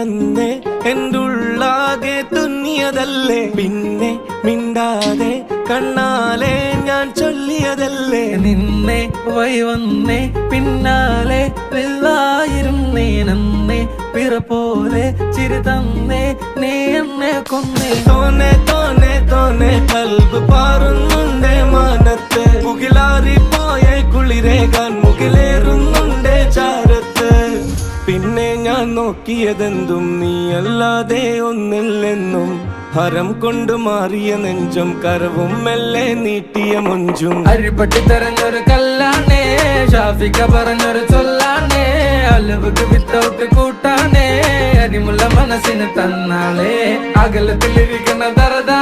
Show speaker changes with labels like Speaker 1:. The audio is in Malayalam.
Speaker 1: അന്നേ എൻ്റെ ഉള്ളാകെ തുന്നിയതല്ലേ, പിന്നെ മിണ്ടാതെ കണ്ണാലെ ഞാൻ ചൊല്ലിയതല്ലേ.
Speaker 2: നിന്നെ വന്നേ പിന്നാലെ വെള്ളായിരുന്നേ, നന്നേ പിറ പോലെ ചിരി തന്നേ, നീ എന്നെ കൊന്നേ.
Speaker 1: തോനെ തോനെ തോനെ കൽബ് പാറുന്നുണ്ടേ മാനത്ത്, മുകിലാറിപ്പോയ കുളിരേകാൻ മുകിലേറുന്നുണ്ടേ ചാരത്ത്. പിന്നെ ഞാൻ നോക്കിയതെന്തും നീയല്ലാതെ ഒന്നില്ലെന്നും, ഹരം കൊണ്ട് മാറിയ നെഞ്ചും കരവും മെല്ലെ നീട്ടിയ മൊഞ്ചും.
Speaker 2: അരിപ്പട്ടി തെരഞ്ഞൊരു കല്ലാണേ, ഷാഫിക്ക പറഞ്ഞൊരു ചൊല്ലാണേ, അലവുക്ക് വിത്തൗട്ട് കൂട്ടാനേ, അരിമുള്ള മനസ്സിന് തന്നാളേ, അകലത്തിലിരിക്കുന്ന ദറദാ